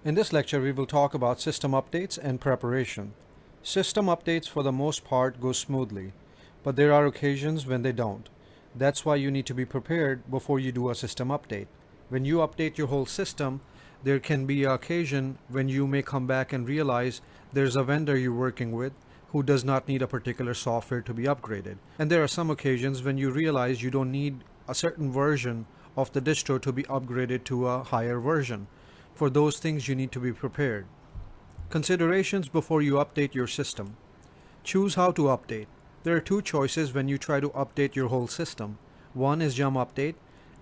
In this lecture, we will talk about system updates and preparation. System updates for the most part go smoothly, but there are occasions when they don't. That's why you need to be prepared before you do a system update. When you update your whole system, there can be an occasion when you may come back and realize there's a vendor you're working with who does not need a particular software to be upgraded. And there are some occasions when you realize you don't need a certain version of the distro to be upgraded to a higher version. For those things, you need to be prepared. Considerations before you update your system. Choose how to update. There are two choices when you try to update your whole system. One is yum update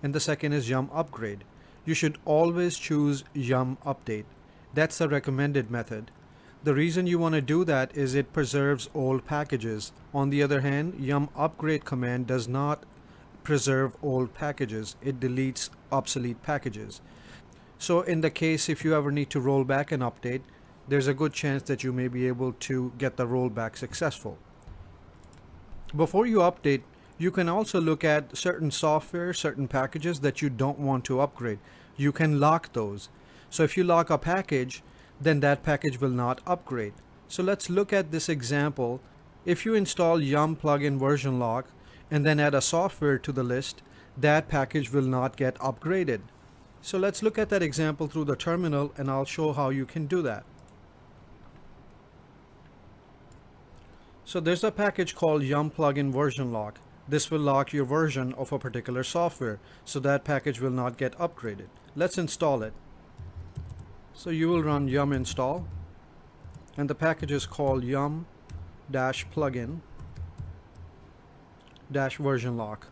and the second is yum upgrade. You should always choose yum update. That's the recommended method. The reason you want to do that is it preserves old packages. On the other hand, yum upgrade command does not preserve old packages. It deletes obsolete packages. So in the case if you ever need to roll back an update, there's a good chance that you may be able to get the rollback successful. Before you update, you can also look at certain software, certain packages that you don't want to upgrade. You can lock those. So if you lock a package, then that package will not upgrade. So let's look at this example. If you install yum plugin version lock and then add a software to the list, that package will not get upgraded. So let's look at that example through the terminal and I'll show how you can do that. So there's a package called yum plugin version lock. This will lock your version of a particular software, so that package will not get upgraded. Let's install it. So you will run yum install and the package is called yum-plugin-version lock.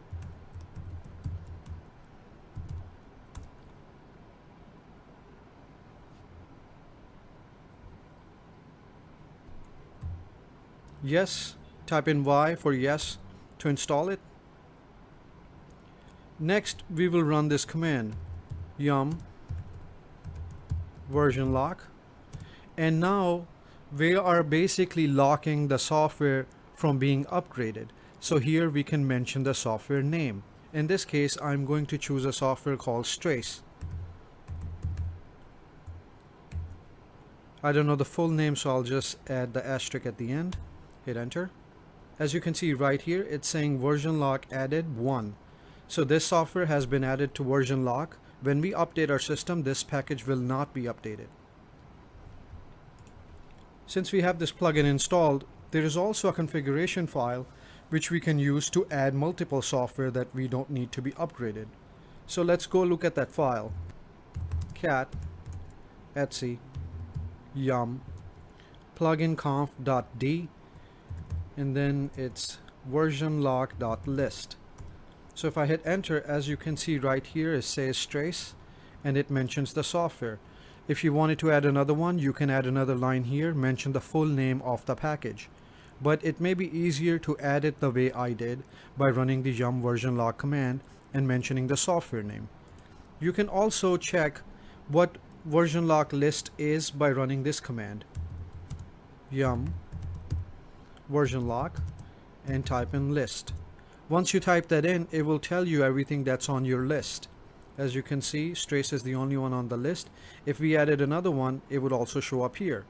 Yes, type in Y for yes to install it. Next, we will run this command yum version lock, and now we are basically locking the software from being upgraded. So here we can mention the software name. In this case, I'm going to choose a software called Strace. I don't know the full name, so I'll just add the asterisk at the end. Hit enter. As you can see right here, it's saying version lock added 1. So this software has been added to version lock. When we update our system, this package will not be updated. Since we have this plugin installed, there is also a configuration file which we can use to add multiple software that we don't need to be upgraded. So let's go look at that file. Cat etc yum pluginconf.d and then it's versionlock.list. So if I hit enter, as you can see right here, it says Strace and it mentions the software. If you wanted to add another one, you can add another line here, mention the full name of the package. But it may be easier to add it the way I did by running the yum version lock command and mentioning the software name. You can also check what version lock list is by running this command yum version lock and type in list. Once you type that in, it will tell you everything that's on your list. As you can see, Strace is the only one on the list. If we added another one, it would also show up here.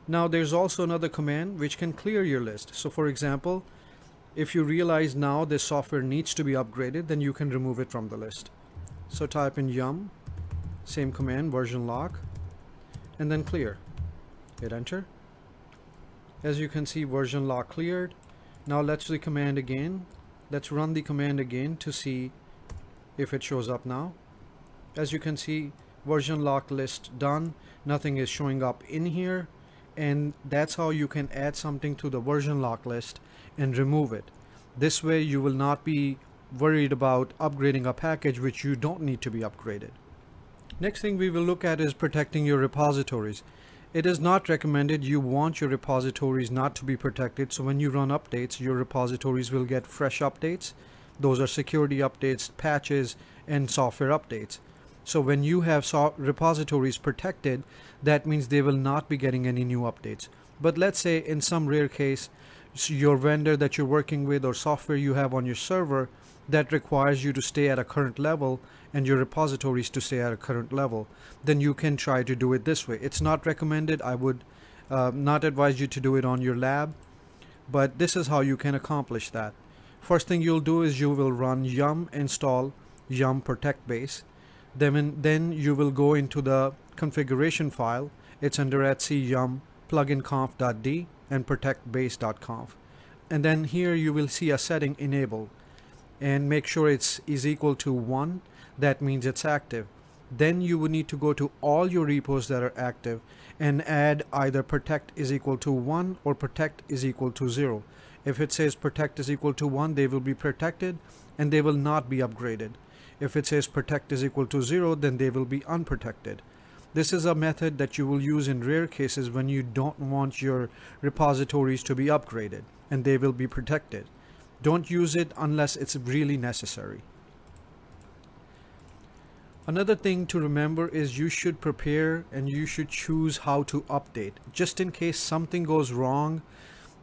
Now there's also another command which can clear your list. So for example, if you realize now this software needs to be upgraded, then you can remove it from the list. So type in yum, same command, version lock, and then clear. Hit enter. As you can see, version lock cleared. Now let's run the command again to see if it shows up now. As you can see, version lock list done. Nothing is showing up in here, and that's how you can add something to the version lock list and remove it. This way you will not be worried about upgrading a package which you don't need to be upgraded. Next thing we will look at is protecting your repositories. It is not recommended. You want your repositories not to be protected, so when you run updates, your repositories will get fresh updates. Those are security updates, patches, and software updates. So when you have repositories protected, that means they will not be getting any new updates. But let's say in some rare case, your vendor that you're working with or software you have on your server that requires you to stay at a current level and your repositories to stay at a current level, then you can try to do it this way. It's not recommended. I would not advise you to do it on your lab, but this is how you can accomplish that. First thing you'll do is you will run yum install yum protect base. Then you will go into the configuration file. It's under etc yum pluginconf.d and protectbase.conf. And then here you will see a setting enable, and make sure it's is equal to 1. That means it's active. Then you would need to go to all your repos that are active and add either protect is equal to 1 or protect is equal to 0. If it says protect is equal to 1, they will be protected and they will not be upgraded. If it says protect is equal to 0, then they will be unprotected. This is a method that you will use in rare cases when you don't want your repositories to be upgraded and they will be protected. Don't use it unless it's really necessary. Another thing to remember is you should prepare and you should choose how to update. Just in case something goes wrong,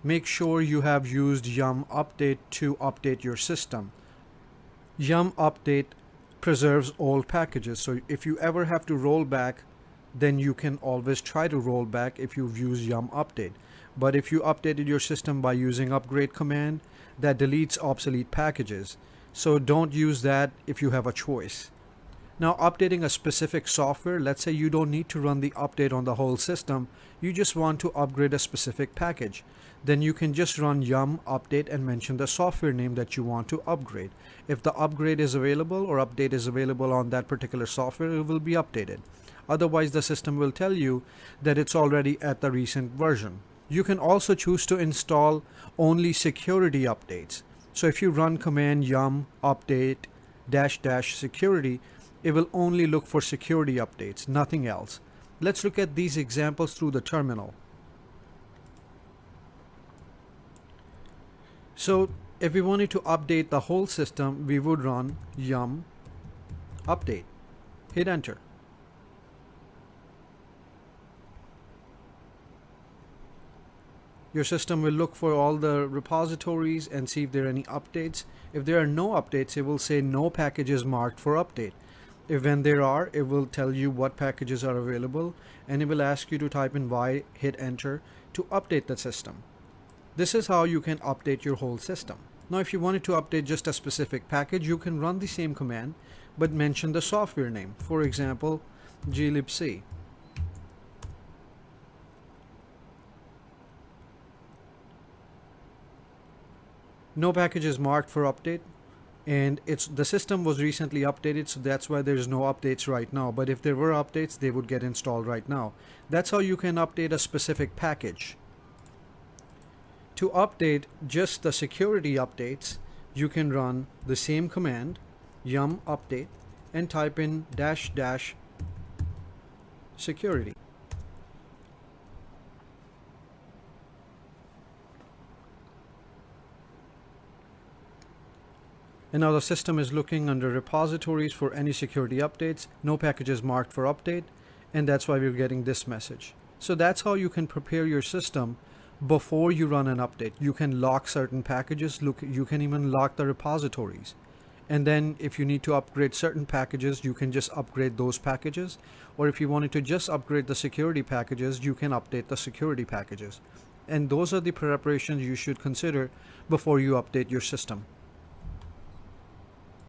make sure you have used yum update to update your system. Yum update preserves old packages, so if you ever have to roll back, then you can always try to roll back if you've used yum update. But if you updated your system by using upgrade command, that deletes obsolete packages. So don't use that if you have a choice. Now, updating a specific software, let's say you don't need to run the update on the whole system, you just want to upgrade a specific package. Then you can just run yum update and mention the software name that you want to upgrade. If the upgrade is available or update is available on that particular software, it will be updated. Otherwise, the system will tell you that it's already at the recent version. You can also choose to install only security updates. So if you run command yum update -- security, it will only look for security updates, nothing else. Let's look at these examples through the terminal. So if we wanted to update the whole system, we would run yum update. Hit enter. Your system will look for all the repositories and see if there are any updates. If there are no updates, it will say no packages marked for update. If when there are, it will tell you what packages are available, and it will ask you to type in Y, hit enter to update the system. This is how you can update your whole system. Now, if you wanted to update just a specific package, you can run the same command, but mention the software name. For example, glibc. No package is marked for update, and the system was recently updated, so that's why there's no updates right now. But if there were updates, they would get installed right now. That's how you can update a specific package. To update just the security updates, you can run the same command, yum update, and type in -- security. And now the system is looking under repositories for any security updates, no packages marked for update, and that's why we're getting this message. So that's how you can prepare your system before you run an update. You can lock certain packages, you can even lock the repositories. And then if you need to upgrade certain packages, you can just upgrade those packages. Or if you wanted to just upgrade the security packages, you can update the security packages. And those are the preparations you should consider before you update your system.